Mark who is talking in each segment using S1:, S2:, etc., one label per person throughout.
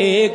S1: 1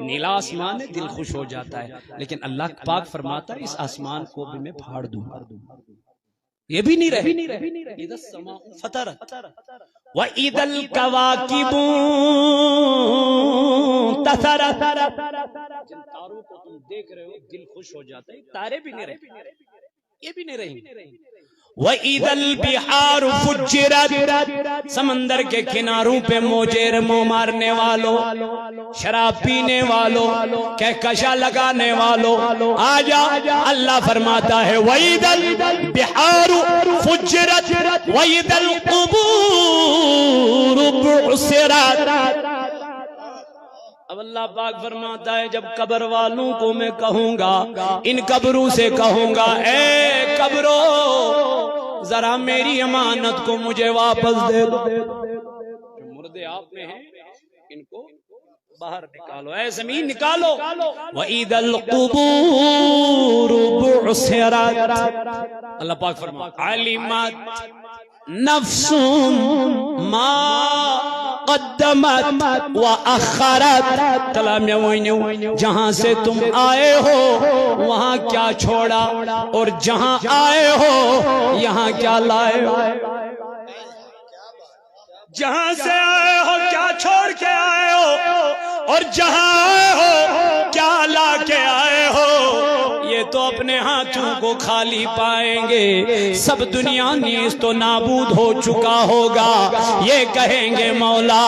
S1: نیلا آسمان ہے، دل خوش ہو جاتا ہے، لیکن اللہ پاک فرماتا ہے اس آسمان کو بھی میں پھاڑ دوں گا، یہ بھی نہیں رہے۔ اِذَا السَّمَاءُ فَطَرَتْ وَإِذَا الْكَوَاكِبُ انتَثَرَتْ، جن تاروں کو تم دیکھ رہے ہو دل خوش ہو جاتا ہے، تارے بھی نہیں رہے، یہ بھی نہیں رہیں گے۔ وَإِذَا الْبِحَارُ فُجِّرَتْ، سمندر کے کناروں پہ موجے منہ مارنے والوں، شراب پینے والوں، کہکشاں لگانے والوں آجا، اللہ فرماتا ہے وَإِذَا الْبِحَارُ فُجِّرَتْ وَإِذَا الْقُبُورُ بُعْثِرَتْ۔ اب اللہ پاک فرماتا ہے جب قبر والوں کو میں کہوں گا، ان قبروں سے کہوں گا اے قبروں ذرا میری امانت کو مجھے واپس دے دو، جو مردے آپ میں ہیں ان کو باہر نکالو، اے زمین نکالو۔ وَإِذَا الْقُبُورُ بُعْثِرَتْ، اللہ پاک فرماتا عَلِمَتْ نَفْسٌ مَا قدمت وَأَخَّرَتْ، تلا میں وہی جہاں سے تم آئے ہو وہاں کیا چھوڑا، اور جہاں آئے ہو یہاں کیا لائے ہو، جہاں سے آئے ہو کیا چھوڑ کے آئے ہو، اور جہاں آئے ہو کیا لا کے آئے ہو، یہ تو اپنے ہاتھوں کو خالی پائیں گے، سب دنیا نیز تو نابود ہو چکا ہوگا، یہ کہیں گے مولا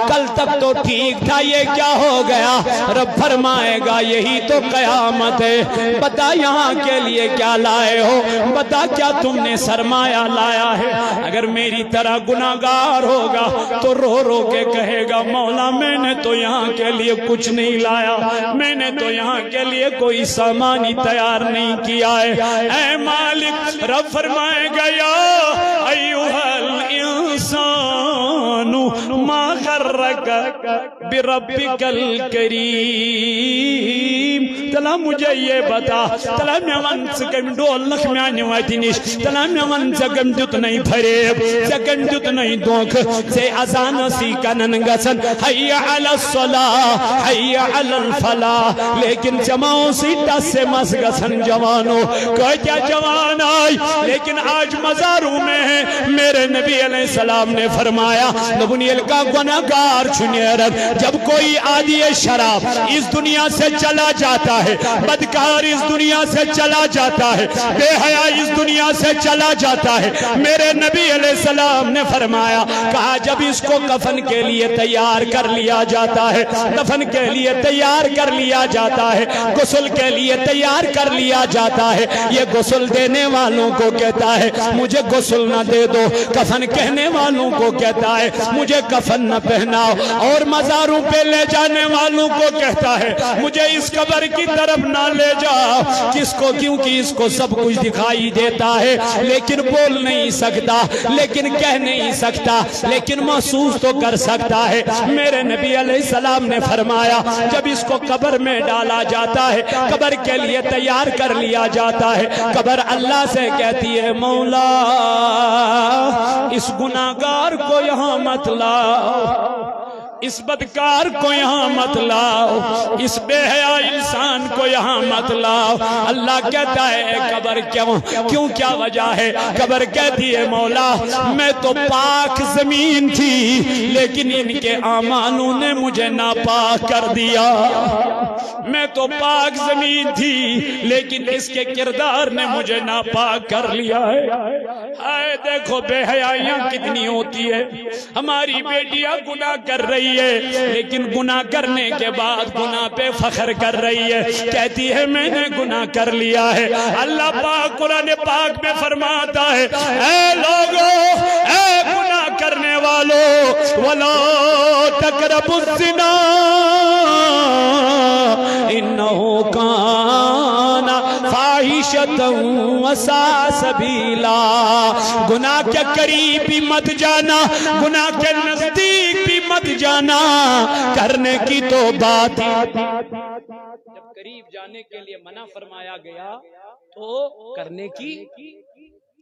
S1: کل تک تو ٹھیک تھا یہ کیا ہو گیا، رب فرمائے گا یہی تو قیامت ہے، بتا یہاں کے لیے کیا لائے ہو، بتا کیا تم نے سرمایہ لایا ہے، اگر میری طرح گناہگار ہوگا تو رو رو کے کہے گا مولا میں نے تو یہاں کے لیے کچھ نہیں لایا، میں نے تو یہاں کے لیے کوئی سامان ہی تیار نہیں کیا ہے، اے مالک رب فرمائے گا یا ایوہ الانسان ما غرک بربک الکریم، تلا مجھے یہ بتا، تلا میں ون سکم ڈول نخ میں آنے واتی نش، تلا میں ون سکم جت نہیں پھریب، سکم جت نہیں دوکھ سے ازان سی کنن گسن، حی علی الصلاة حی علی الفلاح، لیکن جماؤں سی ٹس سے مس گسن جوانوں، کوئی کیا جوان آئی، لیکن آج مزاروں میں ہیں، میرے نبی علیہ السلام نے فرمایا نبنیل کا گناہگار چھنیرد، جب کوئی عادی شراب اس دنیا سے چلا جاتا ہے، بدکار اس دنیا سے چلا جاتا ہے، بے حیا اس دنیا سے چلا جاتا ہے، میرے نبی علیہ السلام نے فرمایا کہا جب اس کو کفن کے لیے تیار کر لیا جاتا ہے، دفن کے لیے تیار کر لیا جاتا ہے، غسل کے لیے تیار کر لیا جاتا ہے، یہ غسل دینے والوں کو کہتا ہے مجھے غسل نہ دے دو، کفن کہنے والوں کو کہتا ہے مجھے کفن نہ پہناؤ، اور مزاروں پہ لے جانے والوں کو کہتا ہے مجھے اس قبر کی طرف نہ لے جاؤ، کس کو کیونکہ اس کو سب کچھ دکھائی دیتا ہے لیکن بول نہیں سکتا، لیکن کہہ نہیں سکتا، لیکن محسوس تو کر سکتا ہے، میرے نبی علیہ السلام نے فرمایا جب اس کو قبر میں ڈالا جاتا ہے، قبر کے لیے تیار کر لیا جاتا ہے، قبر اللہ سے کہتی ہے مولا اس گناہگار کو یہاں مت لاؤ، اس بدکار کو یہاں مت لاؤ، اس بے حیا انسان کو یہاں مت لاؤ۔ اللہ کہتا ہے اے قبر کیوں کیا وجہ ہے؟ قبر کہتی ہے مولا میں تو پاک زمین تھی لیکن ان کے اعمالوں نے مجھے ناپاک کر دیا، میں تو پاک زمین تھی لیکن اس کے کردار نے مجھے ناپاک کر لیا ہے۔ آئے دیکھو بے حیائیاں کتنی ہوتی ہے، ہماری بیٹیاں گناہ کر رہی ہے لیکن گناہ کرنے کے بعد گناہ پہ فخر کر رہی ہے، کہتی ہے میں نے گناہ کر لیا ہے۔ اللہ پاک قرآن پاک میں فرماتا ہے اے لوگو، اے گناہ کرنے والو، وَلَا تَقْرَبُوا الزِّنَا إِنَّهُ كَانَ فَاحِشَةً وَسَاءَ سَبِيلًا۔ گناہ کے قریب بھی مت جانا، گناہ کے نزدیک بھی مت جانا، کرنے کی تو بات ہی۔ جب قریب جانے کے لیے منع فرمایا گیا تو کرنے کی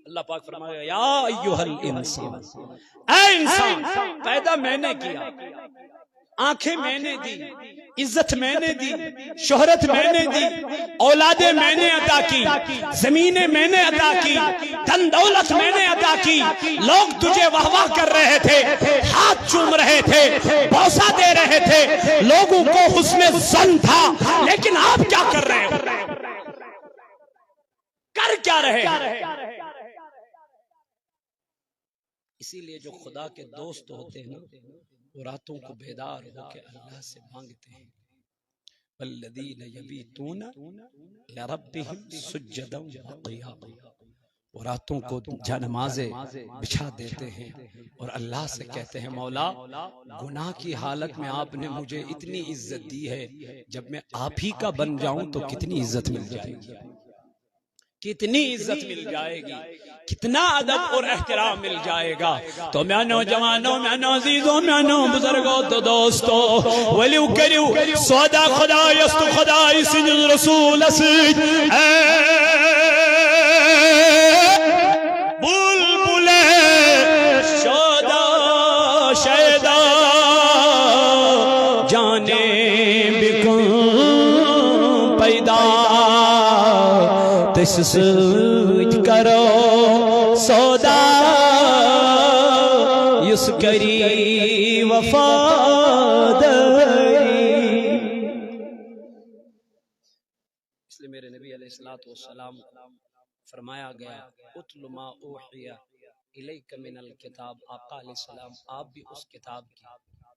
S1: اللہ پاک فرمایا یا ایھا الانسان، اے انسان پیدا میں نے کیا، آنکھیں میں نے دی، عزت میں نے دی، شہرت میں نے دی، اولادیں میں نے عطا کی، زمینیں میں نے عطا کی، دھن دولت میں نے عطا کی، لوگ تجھے واہ واہ کر رہے تھے، ہاتھ چوم رہے تھے، بوسہ دے رہے تھے، لوگوں کو حسن ظن تھا، لیکن آپ کیا کر رہے ہو؟ کر کیا رہے ہیں؟ اسی لیے جو خدا کے دوست ہوتے ہیں وہ راتوں کو بیدار ہو کے اللہ سے مانگتے ہیں، والذین یبیتون لربہم سجدا وقیاما، وہ راتوں کو جا نمازیں بچھا دیتے ہیں اور اللہ سے کہتے ہیں مولا گناہ کی حالت میں آپ نے مجھے اتنی عزت دی ہے، جب میں آپ ہی کا بن جاؤں تو کتنی عزت مل جائے گی، کتنی عزت مل جائے گی، کتنا ادب اور احترام مل جائے گا۔ تو میں نوجوانوں، میں عزیزوں، میں بزرگوں، تو دوستو ولیو کریو سودا خدا یست خدا سجد رسول سج بلبل شودا شیدا جانے بکن پیدا تس سوچ کرو سودا یس کری وفاداری۔ اس لیے میرے نبی علیہ السلام فرمایا گیا اتل ما اوحی الیک من الکتاب، آقا علیہ السلام آپ بھی اس کتاب کی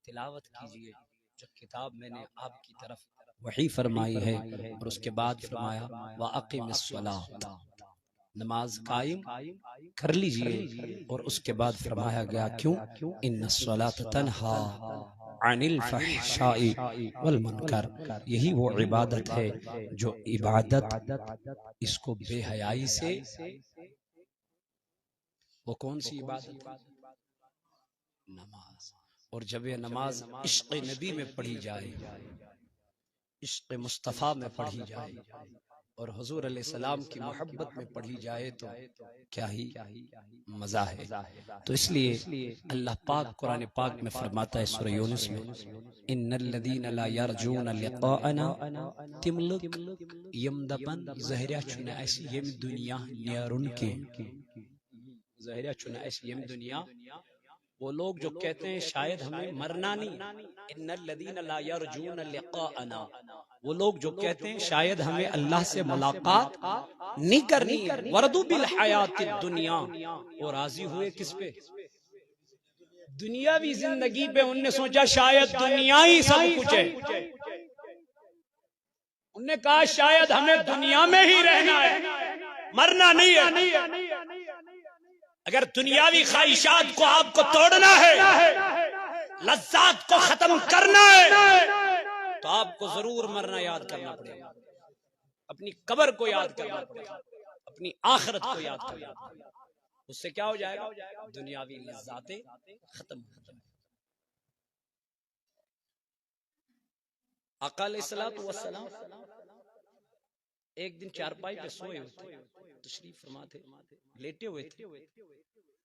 S1: تلاوت کیجئے جو کتاب میں نے آپ کی طرف وحی فرمائی ہے، اور اس کے بعد فرمایا وَأَقِمِ الصَّلَاةَ، نماز قائم کر لیجئے، اور اس کے بعد فرمایا گیا کیوں؟ إِنَّ الصَّلَاةَ تَنْهَا عَنِ الْفَحْشَاءِ وَالْمُنْكَرِ، یہی وہ عبادت ہے جو عبادت اس کو بے حیائی سے، وہ کون سی عبادت؟ نماز، اور جب یہ نماز عشق نبی میں پڑھی جائے، عشق مصطفیٰ میں پڑھی جائے، اور حضور علیہ السلام کی محبت میں پڑھی جائے تو کیا ہی مزہ ہے۔ تو اس لیے اللہ پاک قرآن پاک میں فرماتا ہے سورہ یونس میں ان الذین لا یرجون لقاءنا تملک یمدپن زہریا چنے ایسی یم دنیا نیارن کے، زہریا چنے ایسی یم دنیا، وہ لوگ جو کہتے ہیں شاید ہمیں مرنا نہیں، ان الذین لا یرجون لقاءنا، وہ لوگ جو کہتے ہیں شاید ہمیں اللہ سے ملاقات نہیں کرنی ہے، وردوا بالحیات الدنیا، اور راضی ہوئے کس پہ؟ دنیاوی زندگی پہ۔ انہوں نے سوچا شاید دنیا ہی سب کچھ ہے، انہوں نے کہا شاید ہمیں دنیا میں ہی رہنا ہے، مرنا نہیں ہے۔ اگر دنیاوی خواہشات کو آپ کو توڑنا ہے، لذات کو ختم کرنا ہے، تو آپ کو ضرور مرنا یاد کرنا پڑے گا، اپنی قبر کو یاد کرنا پڑے گا، اپنی آخرت کو یاد کرنا پڑے گا۔ اس سے کیا ہو جائے گا؟ دنیاوی لذاتیں ختم ہو جائیں۔ آقا علیہ السلام ایک دن چارپائی پہ سوئے ہوئے تھے، تشریف فرما تھے، لیٹے ہوئے تھے،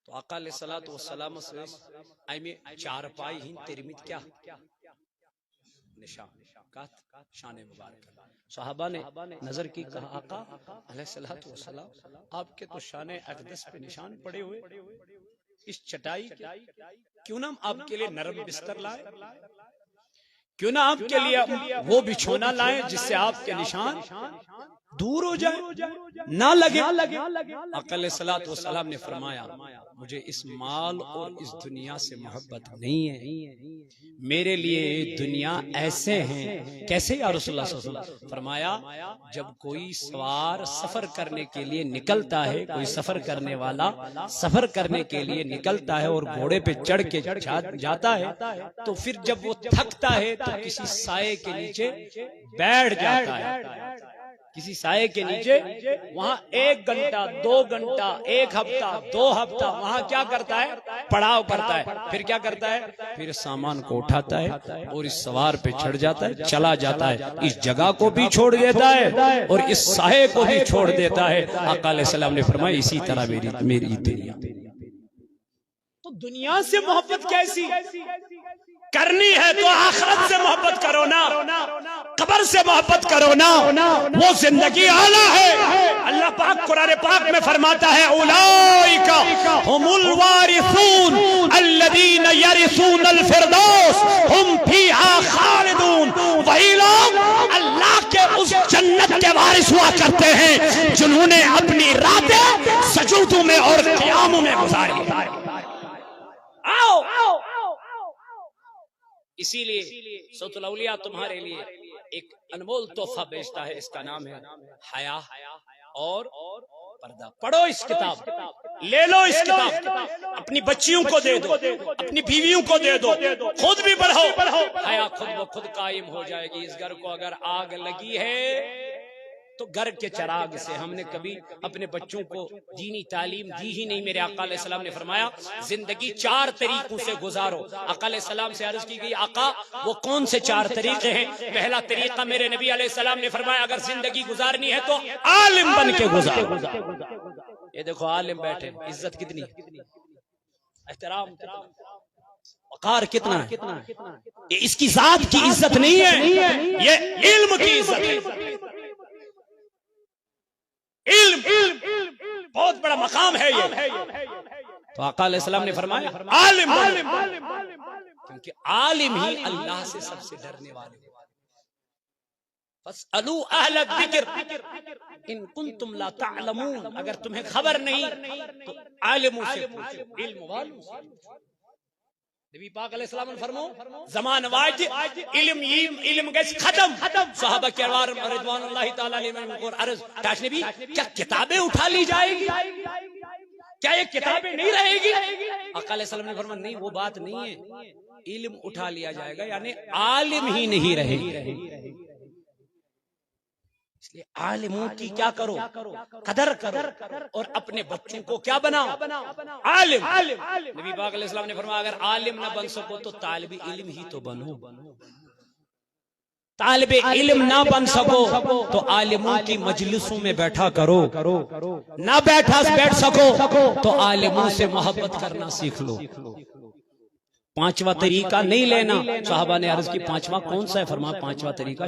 S1: تو آقا علیہ السلام سے آئیمی چارپائی ہی ترمید کیا نشان کہت شان مبارک۔ صحابہ نے نظر کی، کہا آقا علیہ السلام آپ کے تو شان اقدس پہ نشان پڑے ہوئے، اس چٹائی کے کیوں نہ آپ کے لیے نرم بستر لائے، کیوں نہ آپ کے لیے وہ بچھونا لائیں جس سے آپ کے نشان دور ہو جائے، نہ لگے۔ آقا علیہ السلام نے فرمایا مجھے اس مال اور اس دنیا سے محبت نہیں ہے، میرے لیے دنیا ایسے ہیں۔ کیسے یا رسول اللہ صلی اللہ علیہ وسلم؟ فرمایا جب کوئی سوار سفر کرنے کے لیے نکلتا ہے، کوئی سفر کرنے والا سفر کرنے کے لیے نکلتا ہے اور گھوڑے پہ چڑھ کے جاتا ہے، تو پھر جب وہ تھکتا ہے تو کسی سائے کے نیچے بیٹھ جاتا ہے، کسی سائے کے نیچے، وہاں 1 گھنٹہ 2 گھنٹہ 1 ہفتہ 2 ہفتہ وہاں کیا کرتا ہے؟ پڑاؤ کرتا ہے۔ پھر کیا کرتا ہے؟ پھر سامان کو اٹھاتا ہے اور اس سوار پہ چڑھ جاتا ہے، چلا جاتا ہے، اس جگہ کو بھی چھوڑ دیتا ہے اور اس سائے کو بھی چھوڑ دیتا ہے۔ آقا علیہ السلام نے فرمایا اسی طرح میری دنیا۔ تو دنیا سے محبت کیسی؟ کرنی ہے تو آخرت سے محبت کرو نا، قبر سے محبت کرو نا، وہ زندگی اعلیٰ ہے۔ اللہ پاک قرآن پاک میں فرماتا ہے اولئک هم الوارثون الذین یرثون الفردوس ہم فیہا خالدون، وہی لوگ اللہ کے اس جنت کے وارث ہوا کرتے ہیں جنہوں نے اپنی راتیں سجودوں میں اور قیاموں میں گزاری۔ آؤ اسی لیے سورۃ الاولیاء تمہارے لیے ایک انمول تحفہ بیچتا ہے، اس کا نام ہے حیا اور پردہ۔ پڑھو اس کتاب، لے لو اس کتاب، اپنی بچیوں کو دے دو، اپنی بیویوں کو دے دو، خود بھی پڑھو۔ حیا خود بخود قائم ہو جائے گی۔ اس گھر کو اگر آگ لگی ہے تو گھر کے چراغ سے۔ ہم نے کبھی اپنے بچوں کو دینی تعلیم دی ہی نہیں۔ میرے آقا علیہ السلام نے فرمایا زندگی 4 طریقوں سے گزارو۔ آقا علیہ السلام سے عرض کی گئی آقا وہ کون سے 4 طریقے ہیں؟ پہلا طریقہ میرے نبی علیہ السلام نے فرمایا اگر زندگی گزارنی ہے تو عالم بن کے گزارو۔ یہ دیکھو عالم بیٹھے، عزت کتنی، احترام، وقار کتنا ہے۔ یہ اس کی ذات کی عزت نہیں ہے، یہ علم کی عزت ہے۔ علم بہت بڑا مقام ہے یہ۔ تو آقا علیہ السلام نے فرمایا عالم کیونکہ عالم ہی اللہ سے سب سے ڈرنے والے۔ فاسألوا اہل الذکر ان کنتم لا تعلمون، اگر تمہیں خبر نہیں تو عالموں سے پوچھو، علم والوں سے۔ نبی پاک علیہ السلام نے فرمایا زمان واج علم گیس ختم۔ صحابہ کرام رضوان اللہ تعالی علیہم کو عرض تاش نبی کیا کتابیں اٹھا لی جائے گی؟ کیا یہ کتابیں نہیں رہے گی؟ آقا علیہ السلام نے فرمایا نہیں وہ بات نہیں ہے، علم اٹھا لیا جائے گا یعنی عالم ہی نہیں رہے گی۔ اس لیے عالموں کی کیا کرو، قدر کرو، اور اپنے بچوں کو کیا بناؤ، عالم۔ نبی پاک علیہ السلام نے فرمایا اگر عالم نہ بن سکو تو طالب علم ہی تو بنو۔ طالب علم نہ بن سکو تو عالموں کی مجلسوں میں بیٹھا کرو، نہ بیٹھ سکو تو عالموں سے محبت کرنا سیکھ لو۔ 5واں طریقہ نہیں لینا۔ صحابہ نے عرض کی 5واں کون سا ہے؟ فرمایا 5واں طریقہ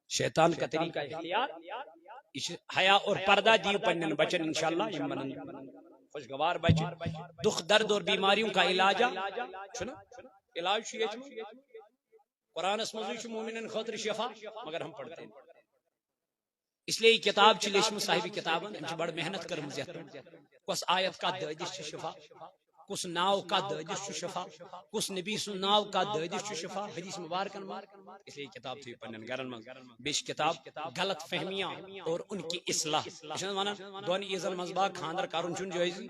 S1: شیطان کا طریقہ اختیار، حیا اور پردہ دیو پنن بچن انشاءاللہ یمن خوشگوار بچن دکھ درد اور بیماریوں کا علاج چھنا علاج شیئے قرآن اسمزوی مومنن خاطر شفا، مگر ہم پڑھتے ہیں اس لیے کتاب چلیشم صاحبی کتابن ہم بڑا محنت کرم زیادہ کس آیت کا دادش شفا، کس ناو کا دادش شفا، کس نبی سن ناو کا دادش شفا، حدیث مبارکن اس لیے کتاب تھی پنن گرن من بیش کتاب غلط فہمیاں اور ان کی اصلاح دونی ایزل مذبح خاندر کارون چون جوائزی،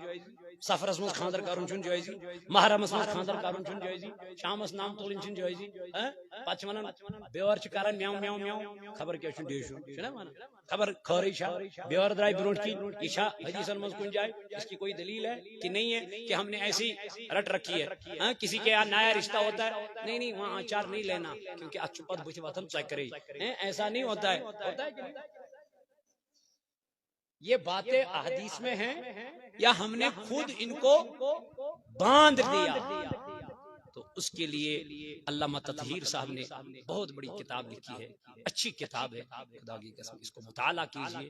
S1: سفر اسمز خاندر کارون چون جوائزی، محرم اسمز خاندر کارون چون جوائزی، شام اس نام تولن چون جوائزی، پچ ونن بیور چھ کرن میاو میاو میاو خبر کیا چون دیشو چھنا مانا خبر کھوری شاہ بیور درائی برونٹ کی عشاء حدیث المز کن جائے، اس کی کوئی دلیل ہے کہ نہیں ہے کہ ہم نے ایسی رٹ رکھی ہے؟ کسی کے یہاں نیا رشتہ ہوتا ہے نہیں وہاں آچار نہیں لینا کیونکہ اچھپت بچ وطن چیک کرے، ایسا نہیں ہوتا ہے، ہوتا ہے کہ نہیں؟ یہ باتیں احادیث میں ہیں یا ہم نے خود ان کو باندھ دیا؟ تو اس کے لیے علامہ تطہیر صاحب نے بہت بڑی کتاب لکھی ہے، اچھی کتاب ہے، خدا کی قسم اس کو مطالعہ کیجئے،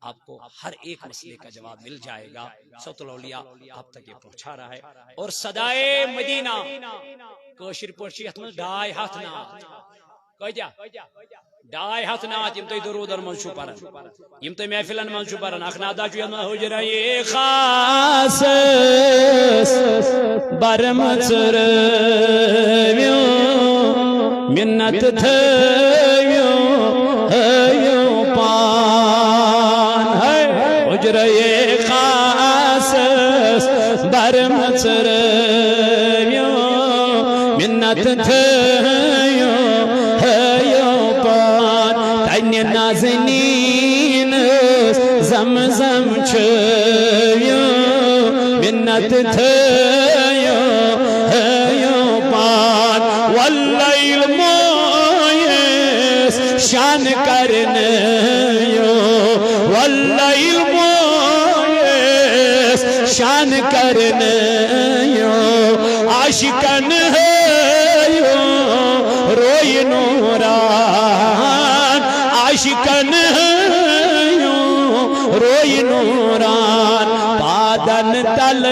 S1: آپ کو ہر ایک مسئلے کا جواب مل جائے گا۔ صوت الاولیاء آپ تک یہ پہنچا رہا ہے۔ اور صدائے مدینہ کوشر پوشی ہتھ میں 2.5 ہاتھ نات کوئی جا 2.5 ہاتھ نات یم تو درود اور منشو پرن یم تو محفلن منشو پرن اخنادا جو یم حجرائی خاص برمچر منت تھیو پان حجرائی خاص برمچر منت تھیو نازنین زمزم چھیو منت تھیو پان واللیل مویس شان کرنیو واللیل مویس شان کرنیو عاشقن ہے عاشقن روئی نوران پادن تل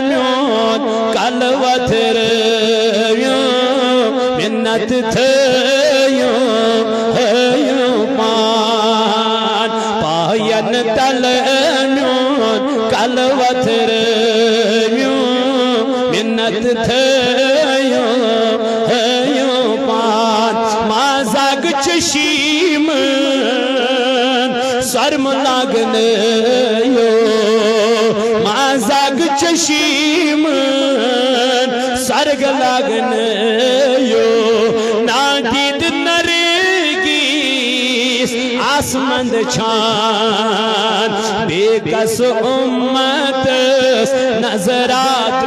S1: میون کلوتر منت تھیو مان پاین تل میون کلوتر منت تھیو مان مازاگ چشیم سرم لاگن مازاگ چشیم سرگ لاگن نادید نریگیس آسمند چھان بے کس امت نظرات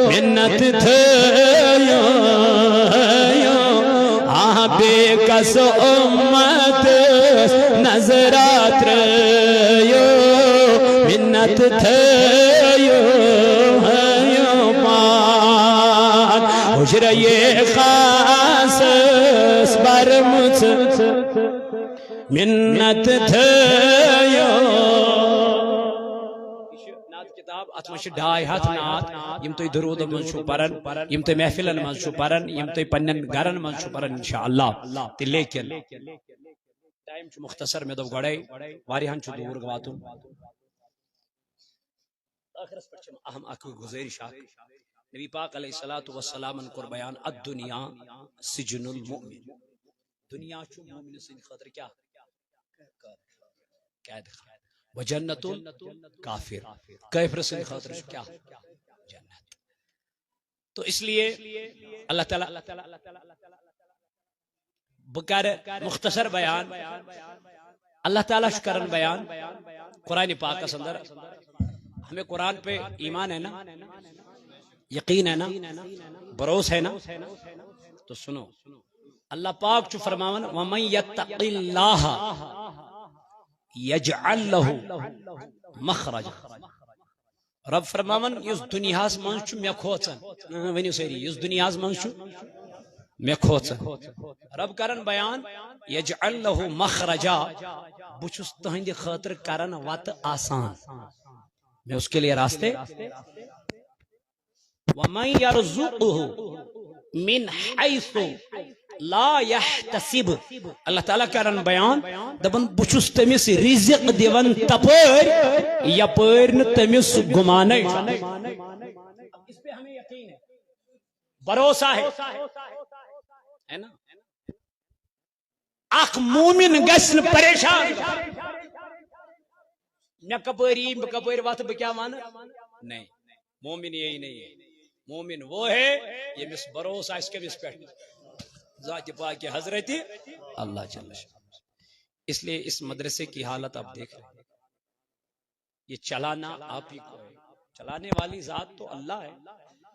S1: منت تھیو بے کس امت نظرات منت تھیو پان حجرے خاص برمت منت تھیو کتاب اتمش ڈائی ہاتھ نات یم تو درود من چھو پرن یم تو محفلن من چھو پرن یم تو پنن گرن من چھو پرن انشاءاللہ تی لیکن ٹائم چھو مختصر میں دو گڑے واریہن چھو دور گواتوں آخرس پر چھم اہم اکو گزارش نبی پاک علیہ السلام کر بیان الدنیا سجن المؤمن دنیا چھو مومن سن خاطر کیا قید وجنت کافر کافر سے خاطر کیا جنت تو اس لیے اللہ تعالی بکر مختصر بیان اللہ تعالی شکرن بیان قرآن پاک کا اندر ہمیں قرآن پہ ایمان ہے نا یقین ہے نا بروس ہے نا تو سنو اللہ پاک چو فرماون ومن یتق اللہ یجعل له مخرج رب فرماون یس دنیاس من چھ مے کھوچن ونیو سری یس دنیاس من چھ مے کھوچن رب کرن بیان یجعل له مخرجا بچس تہند خاطر کرن وت آسان میں اس کے لیے راستے ومن یرزقه من حیث لا يحتسب اللہ تعالیٰ کرن بیان دبن بچس تمس رزق دیون تپر یا پر تمس گمانے اس پہ ہمیں یقین ہے بھروسہ ہے نا اخ مومن گسن پریشان میں کپری وات بکیا مانا نہیں مومن یہی نہیں ہے مومن وہ ہے یہ مس بھروسہ اس کے مس پیٹ ذات پاک حضرت اللہ جل شانہ اس لیے اس مدرسے کی حالت آپ دیکھ رہے ہیں یہ چلانا آپ ہی کو ہے چلانے والی ذات تو اللہ ہے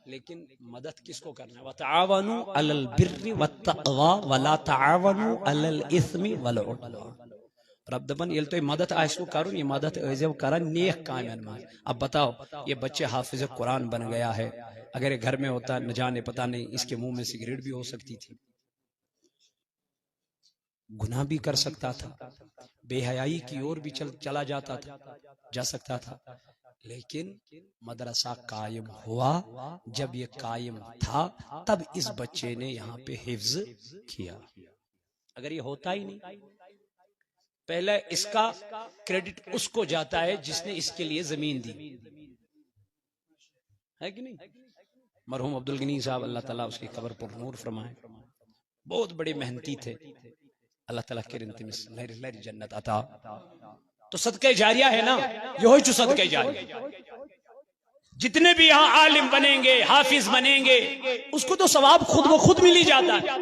S1: لیکن مدد کس کو کرنا ہے وَتَعَاوَنُوا عَلَى الْبِرِّ وَالتَّقْوَى وَلَا تَعَاوَنُوا عَلَى الْإِثْمِ وَالْعُدْوَانِ رب دبن یہ تو مدد آئس کو کروں یہ مدد ایزو کرن نیک کامن میں اب بتاؤ یہ بچے حافظ قرآن بن گیا ہے اگر گھر میں ہوتا نہ جانے پتہ نہیں اس کے منہ میں سگریٹ بھی ہو سکتی تھی گناہ بھی کر سکتا تھا بے حیائی کی اور بھی چلا جاتا تھا جا سکتا تھا لیکن مدرسہ قائم ہوا جب یہ قائم تھا تب اس بچے نے یہاں پہ حفظ کیا اگر یہ ہوتا ہی نہیں پہلے اس کا کریڈٹ اس کو جاتا ہے جس نے اس کے لیے زمین دی ہے کہ نہیں مرحوم عبدالغنی صاحب اللہ تعالیٰ اس کی قبر پر نور فرمائے بہت بڑے محنتی تھے اللہ تعالیٰ کے رنتمس لہر جنت عطا تو صدقہ جاریہ ہے نا یہ ہوئی چو صدقہ جاریہ جتنے بھی یہاں عالم بنیں گے حافظ بنیں گے اس کو تو ثواب خود و خود ملی جاتا ہے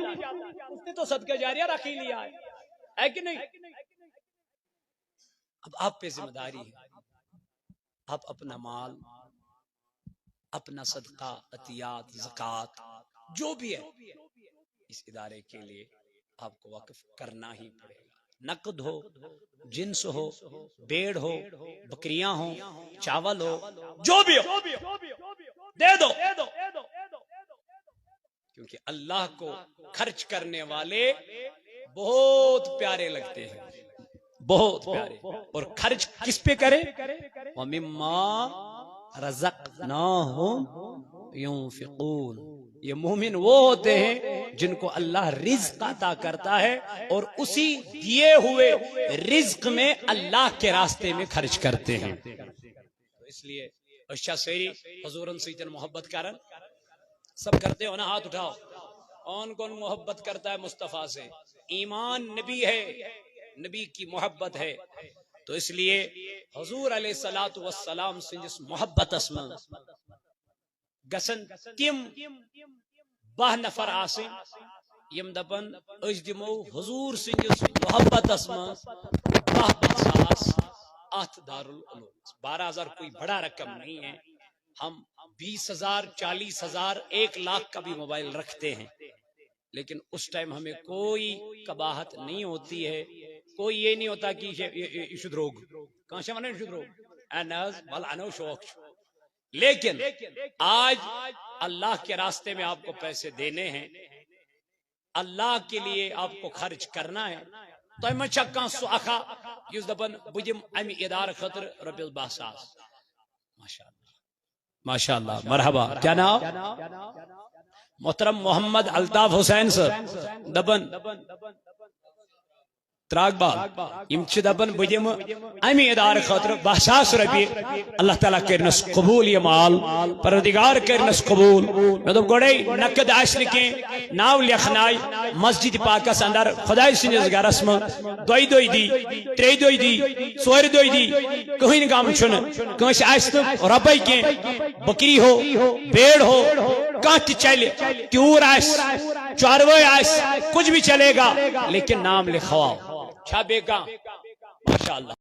S1: اس نے تو صدقہ جاریہ رکھی لیا ہے کہ نہیں اب آپ پہ ذمہ داری ہے آپ اپنا مال اپنا صدقہ عطیات زکوٰۃ جو بھی ہے اس ادارے کے لیے آپ کو وقف کرنا ہی پڑے گا نقد ہو جنس ہو بیڑ ہو بکریاں ہو چاول ہو جو بھی ہو دے دو کیونکہ اللہ کو خرچ کرنے والے بہت پیارے لگتے ہیں، بہت پیارے. اور خرچ کس پہ کرے؟ وَمِمَّا رَزَقْنَاهُمْ يُنْفِقُونَ. یہ مومن وہ ہوتے ہیں جن کو اللہ رزق عطا کرتا ہے اور اسی دیے ہوئے رزق میں اللہ کے راستے میں خرچ کرتے ہیں. تو اس لیے اشیا سیری حضورن سیتن محبت کرن. سب کرتے ہو نا؟ ہاتھ اٹھاؤ. کون محبت کرتا ہے مصطفیٰ سے؟ ایمان نبی ہے، نبی کی محبت ہے. تو اس لیے حضور علیہ الصلوۃ والسلام سنجس محبت اسم گسن تم 12 نفر آسن یم دپن اس دمو حضور سنجس محبت اسم 12 آٹھ دارالعلوم. 12,000 کوئی بڑا رقم نہیں ہے. ہم 20,000 40,000 1 لاکھ کا بھی موبائل رکھتے ہیں، لیکن اس ٹائم ہمیں کوئی قباحت نہیں ہوتی ہے، کوئی یہ نہیں ہوتا کہ یہ شدروگ کہاں سے مانے شدروگ اناز بلانو شوق. لیکن آج اللہ کے راستے میں آپ کو پیسے دینے ہیں، اللہ کے لیے آپ کو خرچ کرنا ہے. تو میں چکاں سو اخا یس دپن بدم امی ادارہ خاطر رۄپیس 12,000. ماشاء اللہ مرحبا. کیا نام؟ محترم محمد الطاف حسین صاحب دپن تراک بال یم چھ دپن بدم امی ادارہ خاطر 12,000 رۄپیہ. اللہ تعالیٰ کرنس قبول یہ مال، پروردگار کرنس قبول. میں دپ گوڑے نقد آسن کی ناو لکھنائی مسجد پاکس اندر خدای سندس گرس من 2 دۄہ دی 3 دۄہ دی 4 دۄہ دی کہین غم چھن کنس آس رۄپے کی بکری ہو بیڑ ہو کانٛہہ تہِ چلے تیور آس چاروٲے آس کچھ بھی چلے گا لیکن نام لکھواؤ. چھا بے گا؟ ماشاء اللہ.